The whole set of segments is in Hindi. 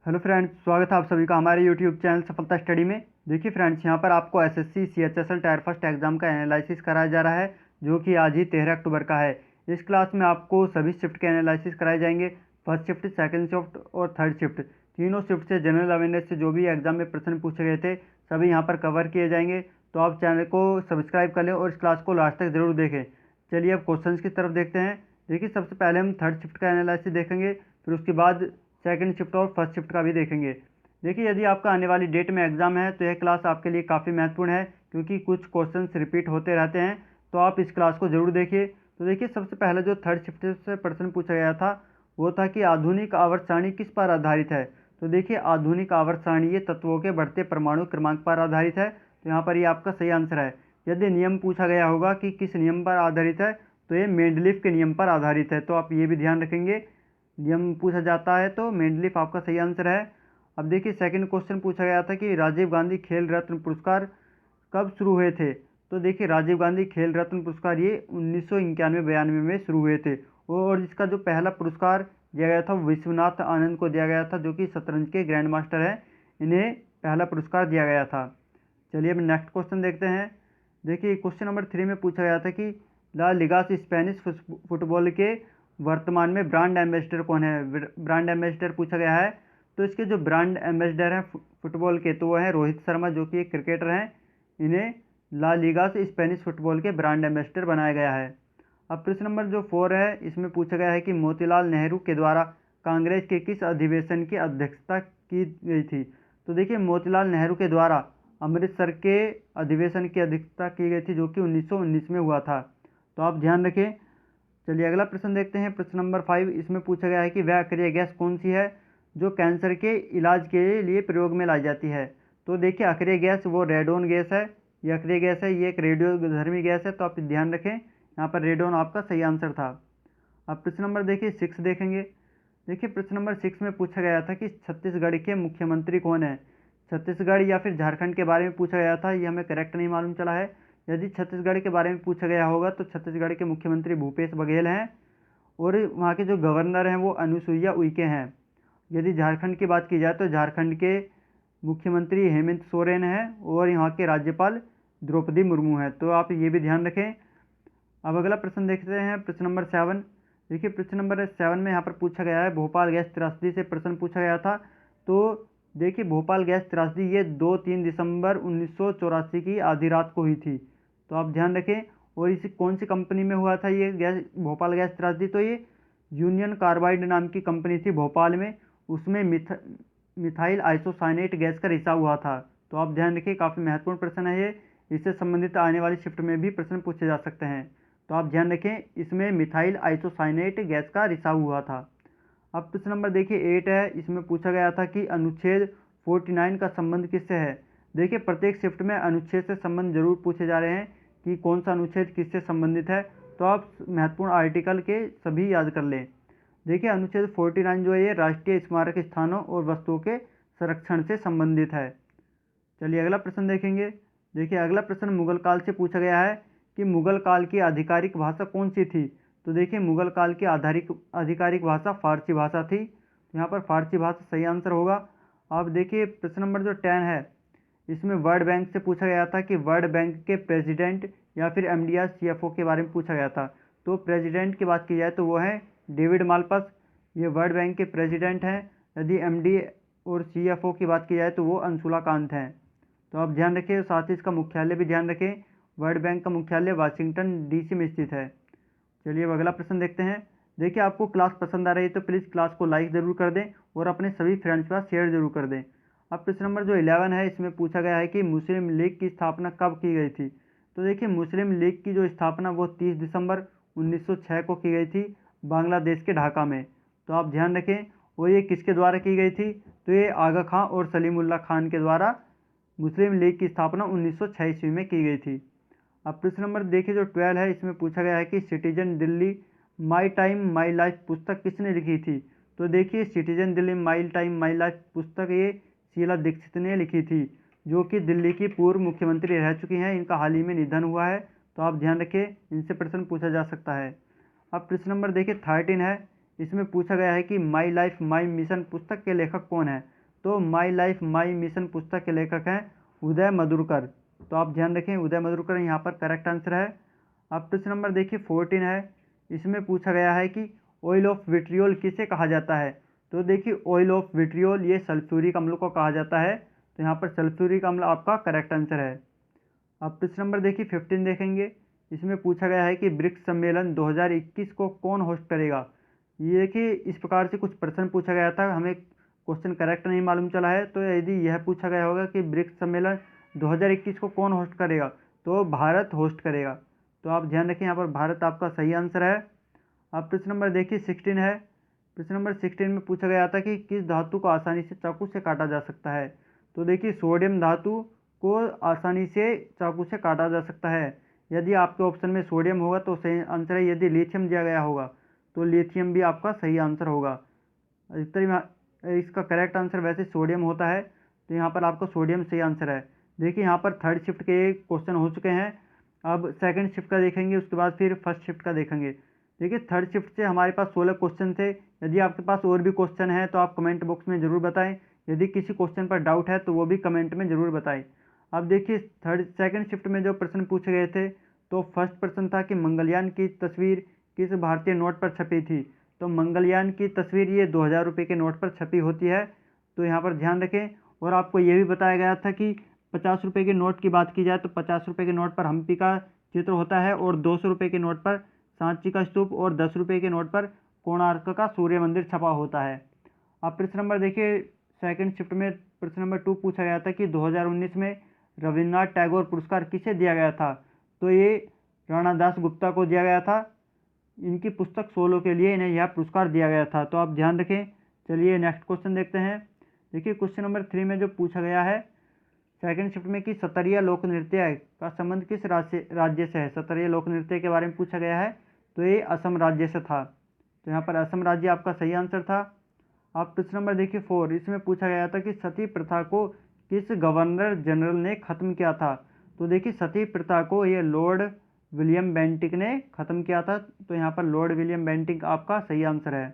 हेलो फ्रेंड्स, स्वागत है आप सभी का हमारे यूट्यूब चैनल सफलता स्टडी में। देखिए फ्रेंड्स, यहाँ पर आपको SSC CHSL tyre first exam का एनालिसिस कराया जा रहा है, जो कि आज ही 13 अक्टूबर का है। इस क्लास में आपको सभी शिफ्ट के एनालिसिस कराए जाएंगे। फर्स्ट शिफ्ट, सेकंड शिफ्ट और थर्ड शिफ्ट, तीनों शिफ्ट से जनरल अवेयरनेस से जो भी एग्जाम में प्रश्न पूछे गए थे सभी यहाँ पर कवर किए जाएंगे। तो आप चैनल को सब्सक्राइब कर लें और इस क्लास को लास्ट तक जरूर देखें। चलिए अब क्वेश्चन की तरफ देखते हैं। देखिए, सबसे पहले हम थर्ड शिफ्ट का एनालिसिस देखेंगे, फिर उसके बाद सेकंड शिफ्ट और फर्स्ट शिफ्ट का भी देखेंगे। देखिए, यदि आपका आने वाली डेट में एग्जाम है तो यह क्लास आपके लिए काफ़ी महत्वपूर्ण है, क्योंकि कुछ क्वेश्चंस रिपीट होते रहते हैं। तो आप इस क्लास को जरूर देखिए। तो देखिए, सबसे पहले जो थर्ड शिफ्ट से प्रश्न पूछा गया था वो था कि आधुनिक आवर्त सारणी किस पर आधारित है। तो देखिए, आधुनिक आवर्त सारणी ये तत्वों के बढ़ते परमाणु क्रमांक पर आधारित है। तो यहाँ पर ये आपका सही आंसर है। यदि नियम पूछा गया होगा कि किस नियम पर आधारित है, तो ये मेंडलीफ के नियम पर आधारित है। तो आप ये भी ध्यान रखेंगे, नियम पूछा जाता है तो मेंडलीफ आपका सही आंसर है। अब देखिए, सेकंड क्वेश्चन पूछा गया था कि राजीव गांधी खेल रत्न पुरस्कार कब शुरू हुए थे। तो देखिए, राजीव गांधी खेल रत्न पुरस्कार ये 1991-92 में शुरू हुए थे, और इसका जो पहला पुरस्कार दिया गया था विश्वनाथ आनंद को दिया गया था, जो कि शतरंज के ग्रैंड मास्टर हैं। इन्हें पहला पुरस्कार दिया गया था। चलिए अब नेक्स्ट क्वेश्चन देखते हैं। देखिए, क्वेश्चन नंबर 3 में पूछा गया था कि ला लिगास स्पेनिश फुटबॉल के वर्तमान में ब्रांड एम्बेसडर कौन है। ब्रांड एम्बेसडर पूछा गया है। तो इसके जो ब्रांड एम्बेसडर हैं फुटबॉल के, तो वो हैं रोहित शर्मा, जो कि एक क्रिकेटर हैं। इन्हें ला लीगा से स्पेनिश फुटबॉल के ब्रांड एम्बेसडर बनाया गया है। अब प्रश्न नंबर जो 4 है, इसमें पूछा गया है कि मोतीलाल नेहरू के द्वारा कांग्रेस के किस अधिवेशन की अध्यक्षता की गई थी। तो देखिए, मोतीलाल नेहरू के द्वारा अमृतसर के अधिवेशन की अध्यक्षता की गई थी, जो कि 1919 में हुआ था। तो आप ध्यान रखें। चलिए अगला प्रश्न देखते हैं। प्रश्न नंबर 5, इसमें पूछा गया है कि वह अक्रिय गैस कौन सी है जो कैंसर के इलाज के लिए प्रयोग में लाई जाती है। तो देखिए, अक्रिय गैस वो रेडोन गैस है। ये अक्रिय गैस है, ये एक रेडियोधर्मी गैस है। तो आप ध्यान रखें, यहाँ पर रेडोन आपका सही आंसर था। अब प्रश्न नंबर देखिए 6 देखेंगे। देखिए, प्रश्न नंबर 6 में पूछा गया था कि छत्तीसगढ़ के मुख्यमंत्री कौन है। छत्तीसगढ़ या फिर झारखंड के बारे में पूछा गया था, ये हमें करेक्ट नहीं मालूम चला है। यदि छत्तीसगढ़ के बारे में पूछा गया होगा तो छत्तीसगढ़ के मुख्यमंत्री भूपेश बघेल हैं, और वहाँ के जो गवर्नर हैं वो अनुसुईया उइके हैं। यदि झारखंड की बात की जाए तो झारखंड के मुख्यमंत्री हेमंत सोरेन हैं, और यहाँ के राज्यपाल द्रौपदी मुर्मू हैं। तो आप ये भी ध्यान रखें। अब अगला प्रश्न देखते हैं, प्रश्न नंबर 7। देखिए, प्रश्न नंबर 7 में यहाँ पर पूछा गया है, भोपाल गैस त्रासदी से प्रश्न पूछा गया था। तो देखिए, भोपाल गैस त्रासदी ये 2-3 दिसंबर 1984 की आधी रात को हुई थी। तो आप ध्यान रखें। और इसी कौन सी कंपनी में हुआ था ये गैस, भोपाल गैस त्रासदी। तो ये यूनियन कार्बाइड नाम की कंपनी थी भोपाल में, उसमें मिथाइल आइसोसाइनेट गैस का रिसाव हुआ था। तो आप ध्यान रखिए, काफ़ी महत्वपूर्ण प्रश्न है ये। इससे संबंधित आने वाली शिफ्ट में भी प्रश्न पूछे जा सकते हैं। तो आप ध्यान रखें, इसमें मिथाइल आइसोसाइनेट गैस का रिसाव हुआ था। अब प्रश्न नंबर देखिए 8 है। इसमें पूछा गया था कि अनुच्छेद 49 का संबंध किससे है। देखिए, प्रत्येक शिफ्ट में अनुच्छेद से संबंध जरूर पूछे जा रहे हैं कि कौन सा अनुच्छेद किससे संबंधित है। तो आप महत्वपूर्ण आर्टिकल के सभी याद कर लें। देखिए, अनुच्छेद 49 जो है ये राष्ट्रीय स्मारक स्थानों और वस्तुओं के संरक्षण से संबंधित है। चलिए अगला प्रश्न देखेंगे। देखिए, अगला प्रश्न मुगल काल से पूछा गया है कि मुगल काल की आधिकारिक भाषा कौन सी थी। तो देखिए, मुगल काल की आधिकारिक भाषा फारसी भाषा थी। यहाँ पर फारसी भाषा सही आंसर होगा। अब देखिए, प्रश्न नंबर जो 10 है, इसमें वर्ल्ड बैंक से पूछा गया था कि वर्ल्ड बैंक के प्रेसिडेंट या फिर एमडी या सीएफओ के बारे में पूछा गया था। तो प्रेसिडेंट की बात की जाए तो वो है डेविड मालपस, ये वर्ल्ड बैंक के प्रेसिडेंट हैं। यदि एमडी और सीएफओ की बात की जाए तो वो अंशुला कांत हैं। तो आप ध्यान रखें, साथ ही इसका मुख्यालय भी ध्यान रखें। वर्ल्ड बैंक का मुख्यालय वाशिंगटन डीसी में स्थित है। चलिए अब अगला प्रश्न देखते हैं। देखिए, आपको क्लास पसंद आ रही है तो प्लीज़ क्लास को लाइक ज़रूर कर दें और अपने सभी फ्रेंड्स के साथ शेयर जरूर कर दें। अब प्रश्न नंबर जो 11 है, इसमें पूछा गया है कि मुस्लिम लीग की स्थापना कब की गई थी। तो देखिए, मुस्लिम लीग की जो स्थापना वो 30 दिसंबर 1906 को की गई थी, बांग्लादेश के ढाका में। तो आप ध्यान रखें। और ये किसके द्वारा की गई थी। तो ये आगा खां और सलीमुल्लाह खान के द्वारा मुस्लिम लीग की स्थापना 1906 ईस्वी में की गई थी। अब प्रश्न नंबर देखिए जो 12 है, इसमें पूछा गया है कि citizen Delhi my time my life पुस्तक किसने लिखी थी। तो देखिए, citizen Delhi my time my life पुस्तक ये शीला दीक्षित ने लिखी थी, जो कि दिल्ली की पूर्व मुख्यमंत्री रह चुकी हैं। इनका हाल ही में निधन हुआ है। तो आप ध्यान रखें, इनसे प्रश्न पूछा जा सकता है। अब प्रश्न नंबर देखिए 13 है। इसमें पूछा गया है कि माई लाइफ माई मिशन पुस्तक के लेखक कौन है। तो माई लाइफ माई मिशन पुस्तक के लेखक हैं उदय मधुरकर। तो आप ध्यान रखें, उदय मधुरकर यहाँ पर करेक्ट आंसर है। अब प्रश्न नंबर देखिए 14 है। इसमें पूछा गया है कि ऑयल ऑफ विट्रियोल किसे कहा जाता है। तो देखिए ऑयल ऑफ विट्रियोल ये सल्फ्यूरिक अम्ल को कहा जाता है। तो यहाँ पर सल्फ्यूरिक अम्ल आपका करेक्ट आंसर है। अब प्रश्न नंबर देखिए 15 देखेंगे। इसमें पूछा गया है कि ब्रिक्स सम्मेलन 2021 को कौन होस्ट करेगा। ये देखिए इस प्रकार से कुछ प्रश्न पूछा गया था, हमें क्वेश्चन करेक्ट नहीं मालूम चला है। तो यदि यह पूछा गया होगा कि ब्रिक्स सम्मेलन 2021 को कौन होस्ट करेगा, तो भारत होस्ट करेगा। तो आप ध्यान रखें, यहाँ पर भारत आपका सही आंसर है। अब प्रश्न नंबर देखिए 16 है। प्रश्न नंबर 16 में पूछा गया था कि किस धातु को आसानी से चाकू से काटा जा सकता है। तो देखिए सोडियम धातु को आसानी से चाकू से काटा जा सकता है। यदि आपके ऑप्शन में सोडियम होगा तो सही आंसर है, यदि लिथियम दिया गया होगा तो लिथियम भी आपका सही आंसर होगा। अधिकतर इसका करेक्ट आंसर वैसे सोडियम होता है, तो यहाँ पर आपका सोडियम सही आंसर है। देखिए यहाँ पर थर्ड शिफ्ट के क्वेश्चन हो चुके हैं। अब सेकंड शिफ्ट का देखेंगे, उसके बाद फिर फर्स्ट शिफ्ट का देखेंगे। देखिए थर्ड शिफ्ट से हमारे पास 16 क्वेश्चन थे। यदि आपके पास और भी क्वेश्चन है तो आप कमेंट बॉक्स में ज़रूर बताएं। यदि किसी क्वेश्चन पर डाउट है तो वो भी कमेंट में ज़रूर बताएं। अब देखिए सेकंड शिफ्ट में जो प्रश्न पूछे गए थे, तो फर्स्ट प्रश्न था कि मंगलयान की तस्वीर किस भारतीय नोट पर छपी थी। तो मंगलयान की तस्वीर ये 2000 रुपये के नोट पर छपी होती है। तो यहाँ पर ध्यान रखें। और आपको ये भी बताया गया था कि 50 रुपये के नोट की बात की जाए तो 50 रुपये के नोट पर हम्पी का चित्र होता है, और 200 रुपये के नोट पर सांची का स्तूप, और 10 रुपये के नोट पर कोणार्क का सूर्य मंदिर छपा होता है। अब प्रश्न नंबर देखिए सेकंड शिफ्ट में प्रश्न नंबर 2 पूछा गया था कि 2019 में रविन्द्रनाथ टैगोर पुरस्कार किसे दिया गया था। तो ये राणा दास गुप्ता को दिया गया था। इनकी पुस्तक सोलो के लिए इन्हें यह पुरस्कार दिया गया था। तो आप ध्यान रखें। चलिए नेक्स्ट क्वेश्चन देखते हैं। देखिए क्वेश्चन नंबर 3 में जो पूछा गया है सेकंड शिफ्ट में कि सतरिया लोक नृत्य का संबंध किस राज्य से है। सतरिया लोक नृत्य के बारे में पूछा गया है, तो ये असम राज्य से था। तो यहाँ पर असम राज्य आपका सही आंसर था। आप प्रश्न नंबर देखिए 4। इसमें पूछा गया था कि सती प्रथा को किस गवर्नर जनरल ने खत्म किया था। तो देखिए सती प्रथा को ये लॉर्ड विलियम बेंटिक ने खत्म किया था। तो यहाँ पर लॉर्ड विलियम बेंटिक आपका सही आंसर है।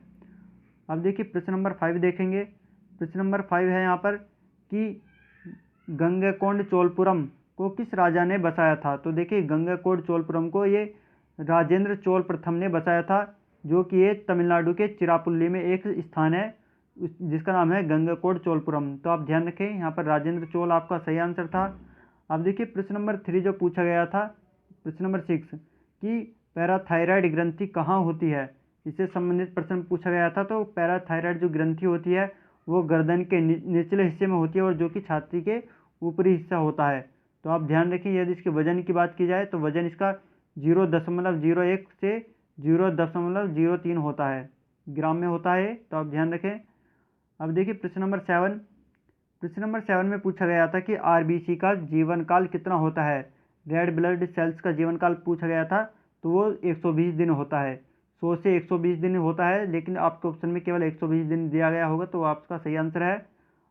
अब देखिए प्रश्न नंबर 5 देखेंगे। प्रश्न नंबर 5 है यहाँ पर कि गंगैकोंड चोलपुरम को किस राजा ने बसाया था। तो देखिए गंगैकोंड चोलपुरम को ये राजेंद्र चोल प्रथम ने बसाया था, जो कि ये तमिलनाडु के चिरापुल्ली में एक स्थान है जिसका नाम है गंगैकोंड चोलपुरम। तो आप ध्यान रखें, यहाँ पर राजेंद्र चोल आपका सही आंसर था। अब देखिए प्रश्न नंबर 3 जो पूछा गया था, प्रश्न नंबर 6 कि पैराथायराइड ग्रंथि कहाँ होती है, इससे संबंधित प्रश्न पूछा गया था। तो पैराथायराइड जो ग्रंथि होती है वो गर्दन के निचले हिस्से में होती है, और जो कि छाती के ऊपरी हिस्सा होता है। तो आप ध्यान रखें, यदि इसके वजन की बात की जाए तो वजन इसका 0.01 से 0.03 होता है, ग्राम में होता है। तो आप ध्यान रखें। अब देखिए प्रश्न नंबर 7। प्रश्न नंबर 7 में पूछा गया था कि आरबीसी का जीवन काल कितना होता है। रेड ब्लड सेल्स का जीवन काल पूछा गया था, तो वो 120 दिन होता है। 100 से 120 दिन होता है, लेकिन आपके ऑप्शन में केवल 120 दिन दिया गया होगा, तो आपका सही आंसर है।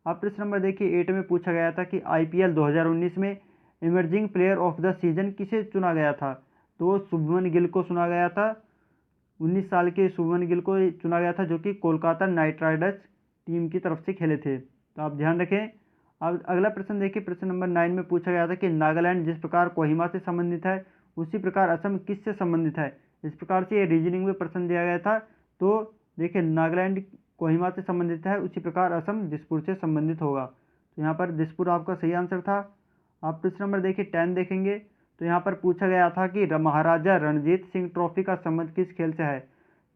अब प्रश्न नंबर देखिए 8 में पूछा गया था कि आईपीएल 2019 में emerging player of the season किसे चुना गया था। तो वो शुभमन गिल को चुना गया था। 19 साल के शुभमन गिल को चुना गया था, जो कि कोलकाता नाइट राइडर्स टीम की तरफ से खेले थे। तो आप ध्यान रखें। अब अगला प्रश्न देखिए प्रश्न नंबर 9 में पूछा गया था कि नागालैंड जिस प्रकार कोहिमा से संबंधित है, उसी प्रकार असम किससे संबंधित है। इस प्रकार से ये रीजनिंग में प्रश्न दिया गया था। तो देखिए नागालैंड कोहिमा से संबंधित है, उसी प्रकार असम दिसपुर से संबंधित होगा। तो यहाँ पर दिसपुर आपका सही आंसर था। आप प्रश्न नंबर देखिए 10 देखेंगे। तो यहाँ पर पूछा गया था कि महाराजा रणजीत सिंह ट्रॉफी का संबंध किस खेल से है।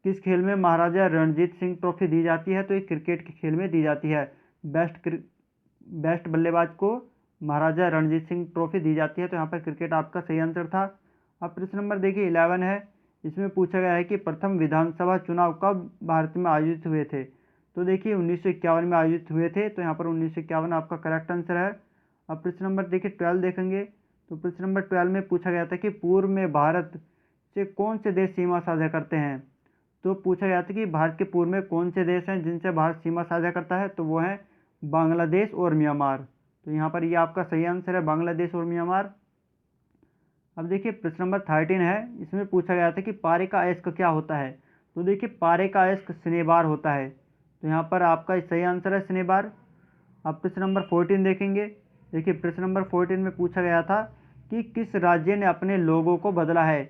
किस खेल में महाराजा रणजीत सिंह ट्रॉफी दी जाती है। तो ये क्रिकेट के खेल में दी जाती है। बेस्ट बल्लेबाज को महाराजा रणजीत सिंह ट्रॉफी दी जाती है। तो यहाँ पर क्रिकेट आपका सही आंसर था। अब प्रश्न नंबर देखिए 11 है। इसमें पूछा गया है कि प्रथम विधानसभा चुनाव कब भारत में आयोजित हुए थे। तो देखिए 1951 में आयोजित हुए थे। तो यहाँ पर 1951 आपका करेक्ट आंसर है। अब प्रश्न नंबर देखिए 12 देखेंगे। तो प्रश्न नंबर 12 में पूछा गया था कि पूर्व में भारत से कौन से देश सीमा साझा करते हैं। तो पूछा गया था कि भारत के पूर्व में कौन से देश हैं जिनसे भारत सीमा साझा करता है। तो वो हैं बांग्लादेश और म्यांमार। तो यहाँ पर ये आपका सही आंसर है, बांग्लादेश और म्यांमार। अब देखिए प्रश्न नंबर 13 है। इसमें पूछा गया था कि पारे का अयस्क क्या होता है। तो देखिए पारे का अयस्क शनिवार होता है। तो यहाँ पर आपका सही आंसर है शनिवार। अब प्रश्न नंबर 14 देखेंगे। देखिए प्रश्न नंबर 14 में पूछा गया था कि किस राज्य ने अपने लोगों को बदला है।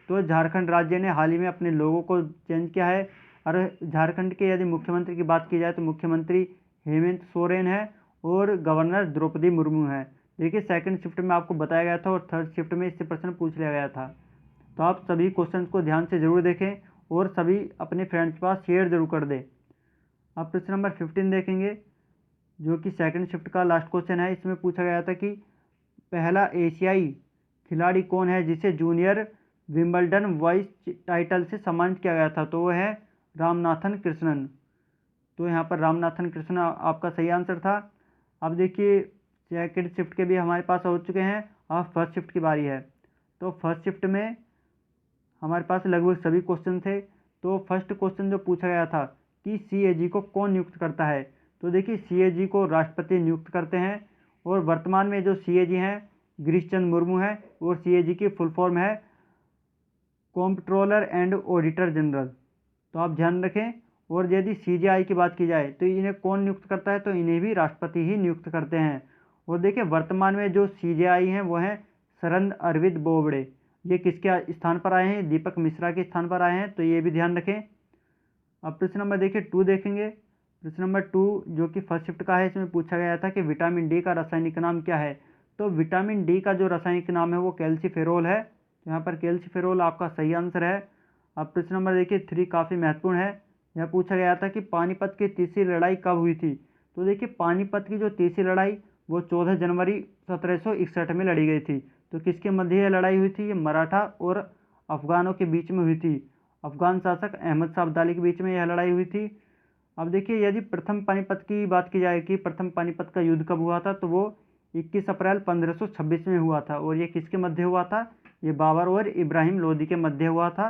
तो झारखंड राज्य ने हाल ही में अपने लोगों को चेंज किया है। और झारखंड के यदि मुख्यमंत्री की बात की जाए तो मुख्यमंत्री हेमंत सोरेन है और गवर्नर द्रौपदी मुर्मू है। देखिए सेकंड शिफ्ट में आपको बताया गया था और थर्ड शिफ्ट में इससे प्रश्न पूछ लिया गया था। तो आप सभी क्वेश्चन को ध्यान से जरूर देखें और सभी अपने फ्रेंड्स के पास शेयर जरूर कर दें। अब प्रश्न नंबर 15 देखेंगे, जो कि सेकंड शिफ्ट का लास्ट क्वेश्चन है। इसमें पूछा गया था कि पहला एशियाई खिलाड़ी कौन है जिसे जूनियर विंबलडन वाइस टाइटल से सम्मानित किया गया था। तो वो है रामनाथन कृष्णन। तो यहाँ पर रामनाथन कृष्णन आपका सही आंसर था। अब देखिए सेकंड शिफ्ट के भी हमारे पास हो चुके हैं। अब फर्स्ट शिफ्ट की बारी है। तो फर्स्ट शिफ्ट में हमारे पास लगभग सभी क्वेश्चन थे। तो फर्स्ट क्वेश्चन जो पूछा गया था कि CAG को कौन नियुक्त करता है। तो देखिए CAG को राष्ट्रपति नियुक्त करते हैं और वर्तमान में जो CAG हैं गिरीश चंद्र मुर्मू है और CAG की फुल फॉर्म है कॉम्प्ट्रोलर एंड ऑडिटर जनरल। तो आप ध्यान रखें। और यदि CGI की बात की जाए तो इन्हें कौन नियुक्त करता है। तो इन्हें भी राष्ट्रपति ही नियुक्त करते हैं। और देखिए वर्तमान में जो CGI हैं वो हैं शरद अरविंद बोबड़े। ये किसके स्थान पर आए हैं, दीपक मिश्रा के स्थान पर आए हैं। तो ये भी ध्यान रखें। अब प्रश्न नंबर देखिए 2 देखेंगे। प्रश्न नंबर 2 जो कि फर्स्ट शिफ्ट का है, इसमें पूछा गया था कि विटामिन डी का रासायनिक नाम क्या है। तो विटामिन डी का जो रासायनिक नाम है वो कैल्सीफेरोल है। तो यहाँ पर कैल्सीफेरोल आपका सही आंसर है। अब प्रश्न नंबर देखिए 3 काफ़ी महत्वपूर्ण है। यह पूछा गया था कि पानीपत की तीसरी लड़ाई कब हुई थी। तो देखिए पानीपत की जो तीसरी लड़ाई वो 14 जनवरी 1761 में लड़ी गई थी। तो किसके मध्य यह लड़ाई हुई थी, ये मराठा और अफगानों के बीच में हुई थी। अफगान शासक अहमद शाह अब्दाली के बीच में यह लड़ाई हुई थी। अब देखिए यदि प्रथम पानीपत की बात की जाए कि प्रथम पानीपत का युद्ध कब हुआ था, तो वो 21 अप्रैल 1526 में हुआ था। और ये किसके मध्य हुआ था, ये बाबर और इब्राहिम लोदी के मध्य हुआ था।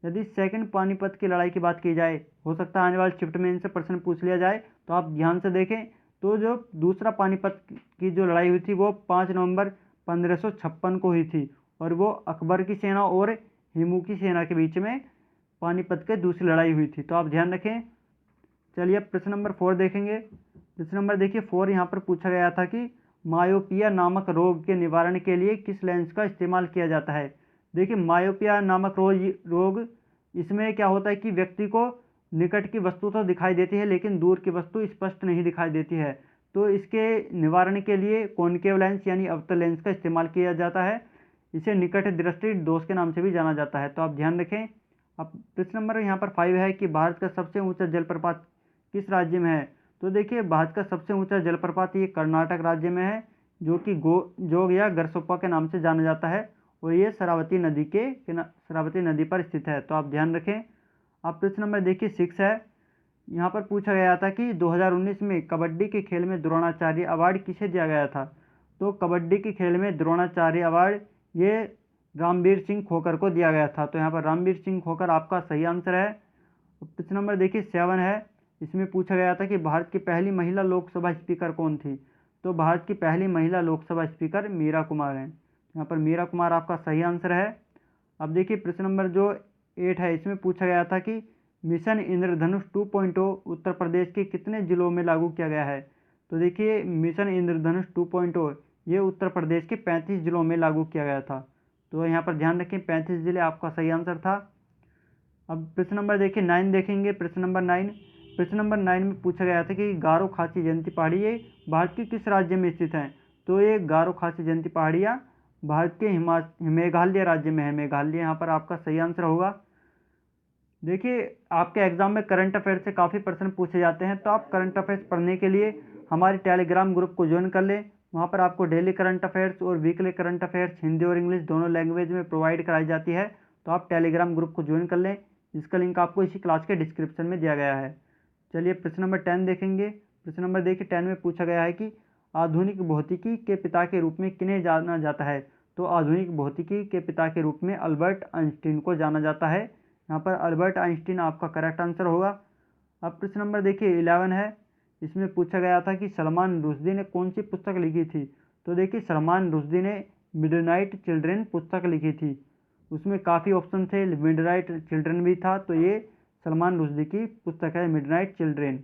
यदि सेकंड पानीपत की लड़ाई की बात की जाए, हो सकता है आने वाले शिफ्ट में इनसे प्रश्न पूछ लिया जाए, तो आप ध्यान से देखें। तो जो दूसरा पानीपत की जो लड़ाई हुई थी वो 5 नवंबर 1556 को हुई थी। और वो अकबर की सेना और हिमू की सेना के बीच में पानीपत की दूसरी लड़ाई हुई थी। तो आप ध्यान रखें। चलिए अब प्रश्न नंबर 4 देखेंगे। प्रश्न नंबर देखिए 4 यहाँ पर पूछा गया था कि मायोपिया नामक रोग के निवारण के लिए किस लेंस का इस्तेमाल किया जाता है। देखिए मायोपिया नामक रोग इसमें क्या होता है कि व्यक्ति को निकट की वस्तु तो दिखाई देती है लेकिन दूर की वस्तु स्पष्ट नहीं दिखाई देती है। तो इसके निवारण के लिए कॉनकेव लेंस यानी अवतल लेंस का इस्तेमाल किया जाता है। इसे निकट दृष्टि दोष के नाम से भी जाना जाता है। तो आप ध्यान रखें। अब प्रश्न नंबर यहाँ पर 5 है कि भारत का सबसे ऊंचा जलप्रपात किस राज्य में है। तो देखिए भारत का सबसे ऊंचा जलप्रपात ये कर्नाटक राज्य में है, जो कि जोग या गरसोप्पा के नाम से जाना जाता है। और ये शरावती नदी पर स्थित है। तो आप ध्यान रखें। अब प्रश्न नंबर देखिए 6 है। यहाँ पर पूछा गया था कि 2019 में कबड्डी के खेल में द्रोणाचार्य अवार्ड किसे दिया गया था। तो कबड्डी के खेल में द्रोणाचार्य अवार्ड ये रामवीर सिंह खोकर को दिया गया था। तो यहाँ पर रामवीर सिंह खोकर आपका सही आंसर है। प्रश्न नंबर देखिए 7 है। इसमें पूछा गया था कि भारत की पहली महिला लोकसभा स्पीकर कौन थी। तो भारत की पहली महिला लोकसभा स्पीकर मीरा कुमार हैं। यहाँ पर मीरा कुमार आपका सही आंसर है। अब देखिए प्रश्न नंबर जो 8 है, इसमें पूछा गया था कि मिशन इंद्रधनुष 2.0 उत्तर प्रदेश के कितने जिलों में लागू किया गया है। तो देखिए मिशन इंद्रधनुष 2.0 ये उत्तर प्रदेश के 35 जिलों में लागू किया गया था। तो यहाँ पर ध्यान रखें 35 जिले आपका सही आंसर था। अब प्रश्न नंबर देखिए 9 देखेंगे। प्रश्न नंबर 9 में पूछा गया था कि गारो खासी जयंती पहाड़ी ये भारत के किस राज्य में स्थित हैं। तो ये गारो खासी जयंती पहाड़ियाँ भारत के मेघालय राज्य में है। मेघालय यहाँ पर आपका सही आंसर होगा। देखिए आपके एग्जाम में करंट अफेयर्स से काफ़ी प्रश्न पूछे जाते हैं, तो आप करंट अफेयर्स पढ़ने के लिए हमारे टेलीग्राम ग्रुप को ज्वाइन कर लें। वहाँ पर आपको डेली करंट अफेयर्स और वीकली करंट अफेयर्स हिंदी और इंग्लिश दोनों लैंग्वेज में प्रोवाइड कराई जाती है। तो आप टेलीग्राम ग्रुप को ज्वाइन कर लें, जिसका लिंक आपको इसी क्लास के डिस्क्रिप्शन में दिया गया है। चलिए प्रश्न नंबर 10 देखेंगे। प्रश्न नंबर देखिए 10 में पूछा गया है कि आधुनिक भौतिकी के पिता के रूप में किन्हें जाना जाता है। तो आधुनिक भौतिकी के पिता के रूप में अल्बर्ट आइंस्टीन को जाना जाता है। यहाँ पर अल्बर्ट आइंस्टीन आपका करेक्ट आंसर होगा। अब प्रश्न नंबर देखिए 11 है। इसमें पूछा गया था कि सलमान रुश्दी ने कौन सी पुस्तक लिखी थी। तो देखिए सलमान रुश्दी ने मिडनाइट चिल्ड्रेन पुस्तक लिखी थी। उसमें काफ़ी ऑप्शन थे, मिडनाइट चिल्ड्रेन भी था। तो ये सलमान रुश्दी की पुस्तक है मिडनाइट चिल्ड्रेन।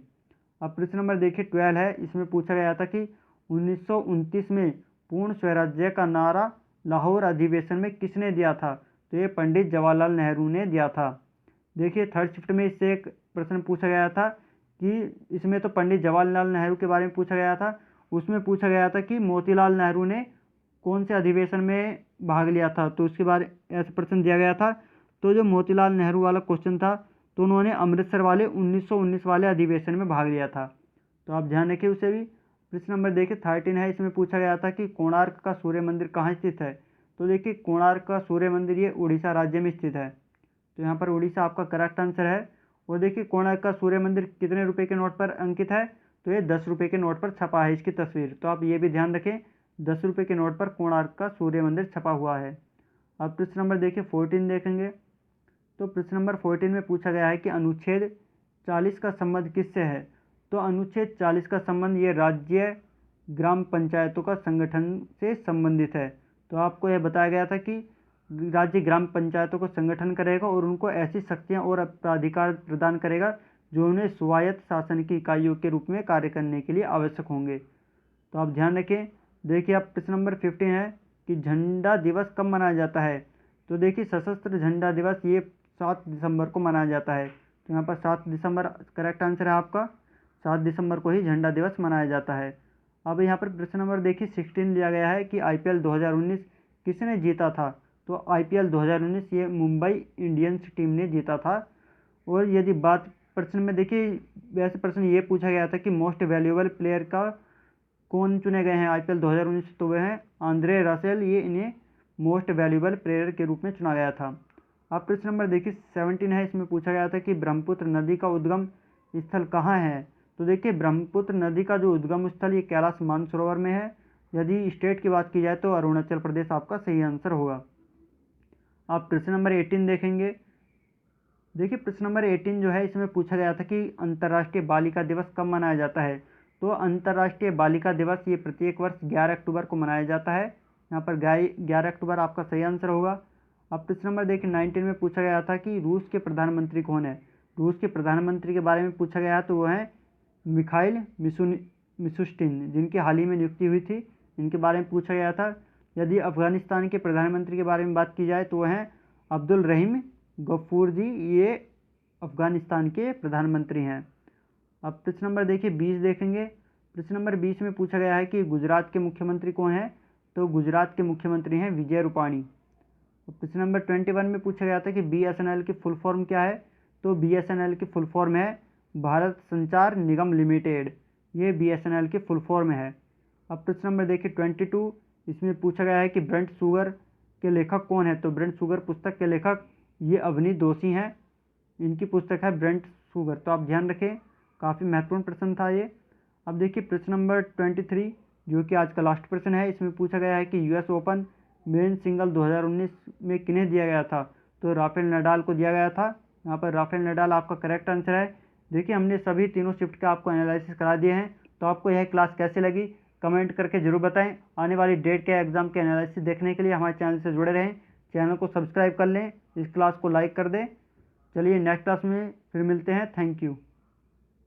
अब प्रश्न नंबर देखिए 12 है, इसमें पूछा गया था कि 1929 में पूर्ण स्वराज्य का नारा लाहौर अधिवेशन में किसने दिया था? तो ये पंडित जवाहरलाल नेहरू ने दिया था। देखिए थर्ड शिफ्ट में इससे एक प्रश्न पूछा गया था कि इसमें तो पंडित जवाहरलाल नेहरू के बारे में पूछा गया था, उसमें पूछा गया था कि मोतीलाल नेहरू ने कौन से अधिवेशन में भाग लिया था, तो उसके बारे ऐसा प्रश्न दिया गया था। तो जो मोतीलाल नेहरू वाला क्वेश्चन था, तो उन्होंने अमृतसर वाले 1919 वाले अधिवेशन में भाग लिया था, तो आप ध्यान रखिए उसे भी। प्रश्न नंबर देखिए 13 है, इसमें पूछा गया था कि कोणार्क का सूर्य मंदिर कहाँ स्थित है? तो देखिए कोणार्क का सूर्य मंदिर ये उड़ीसा राज्य में स्थित है, तो यहाँ पर उड़ीसा आपका करेक्ट आंसर है। और देखिए कोणार्क का सूर्य मंदिर कितने रुपए के नोट पर अंकित है? तो ये 10 रुपये के नोट पर छपा है इसकी तस्वीर, तो आप ये भी ध्यान रखें 10 रुपये के नोट पर कोणार्क का सूर्य मंदिर छपा हुआ है। अब प्रश्न नंबर देखिए 14 देखेंगे, तो प्रश्न नंबर 14 में पूछा गया है कि अनुच्छेद 40 का संबंध किससे है? तो अनुच्छेद 40 का संबंध ये राज्य ग्राम पंचायतों का संगठन से संबंधित है। तो आपको यह बताया गया था कि राज्य ग्राम पंचायतों को संगठन करेगा और उनको ऐसी शक्तियां और प्राधिकार प्रदान करेगा जो उन्हें स्वायत्त शासन की इकाइयों के रूप में कार्य करने के लिए आवश्यक होंगे। तो आप ध्यान रखें। देखिए अब प्रश्न नंबर 15 है कि झंडा दिवस कब मनाया जाता है? तो देखिए सशस्त्र झंडा दिवस ये 7 दिसंबर को मनाया जाता है, तो यहाँ पर 7 दिसंबर करेक्ट आंसर है आपका। 7 दिसंबर को ही झंडा दिवस मनाया जाता है। अब यहाँ पर प्रश्न नंबर देखिए 16 लिया गया है कि IPL 2019 किसने जीता था? तो IPL 2019 ये मुंबई इंडियंस टीम ने जीता था। और यदि बात प्रश्न में देखिए वैसे प्रश्न ये पूछा गया था कि मोस्ट वैल्यूएबल प्लेयर का कौन चुने गए हैं IPL 2019, तो वह हैं आंद्रे रसेल, ये इन्हें मोस्ट वैल्यूएबल प्लेयर के रूप में चुना गया था। अब प्रश्न नंबर देखिए 17 है, इसमें पूछा गया था कि ब्रह्मपुत्र नदी का उद्गम स्थल कहाँ है? तो देखिए ब्रह्मपुत्र नदी का जो उद्गम स्थल ये कैलाश मानसरोवर में है। यदि स्टेट की बात की जाए तो अरुणाचल प्रदेश आपका सही आंसर होगा। आप प्रश्न नंबर 18 देखेंगे। देखिए प्रश्न नंबर 18 जो है इसमें पूछा गया था कि अंतर्राष्ट्रीय बालिका दिवस कब मनाया जाता है? तो अंतर्राष्ट्रीय बालिका दिवस ये प्रत्येक वर्ष 11 अक्टूबर को मनाया जाता है। यहाँ पर 11 अक्टूबर आपका सही आंसर होगा। अब प्रश्न नंबर देखिए 19 में पूछा गया था कि रूस के प्रधानमंत्री कौन है? रूस के प्रधानमंत्री के बारे में पूछा गया तो वो है मिखाइल मिशुस्टिन, जिनकी हाल ही में नियुक्ति हुई थी, इनके बारे में पूछा गया था। यदि अफगानिस्तान के प्रधानमंत्री के बारे में बात की जाए तो वह हैं अब्दुल रहीम गफूर जी, ये अफगानिस्तान के प्रधानमंत्री हैं। अब प्रश्न नंबर देखिए 20 देखेंगे। प्रश्न नंबर 20 में पूछा गया है कि गुजरात के मुख्यमंत्री कौन है? तो गुजरात के मुख्यमंत्री हैं विजय रूपाणी। प्रश्न नंबर 21 में पूछा गया था कि BSNL की फुल फॉर्म क्या है? तो BSNL की फुल फॉर्म है भारत संचार निगम लिमिटेड, ये BSNL की फुल फॉर्म है। अब प्रश्न नंबर देखिए 22, इसमें पूछा गया है कि ब्रंट शुगर के लेखक कौन है? तो ब्रंट शुगर पुस्तक के लेखक ये अवनी दोषी हैं, इनकी पुस्तक है ब्रंट शुगर, तो आप ध्यान रखें, काफ़ी महत्वपूर्ण प्रश्न था ये। अब देखिए प्रश्न नंबर 23 जो कि आज का लास्ट प्रश्न है, इसमें पूछा गया है कि US ओपन मेन सिंगल 2019 में किन्हें दिया गया था? तो राफेल नडाल को दिया गया था। यहाँ पर राफेल नडाल आपका करेक्ट आंसर है। देखिए हमने सभी तीनों शिफ्ट का आपको एनालिसिस करा दिए हैं, तो आपको यह क्लास कैसी लगी कमेंट करके जरूर बताएं। आने वाली डेट के एग्जाम के एनालिसिस देखने के लिए हमारे चैनल से जुड़े रहें, चैनल को सब्सक्राइब कर लें, इस क्लास को लाइक कर दें। चलिए नेक्स्ट क्लास में फिर मिलते हैं। Thank you.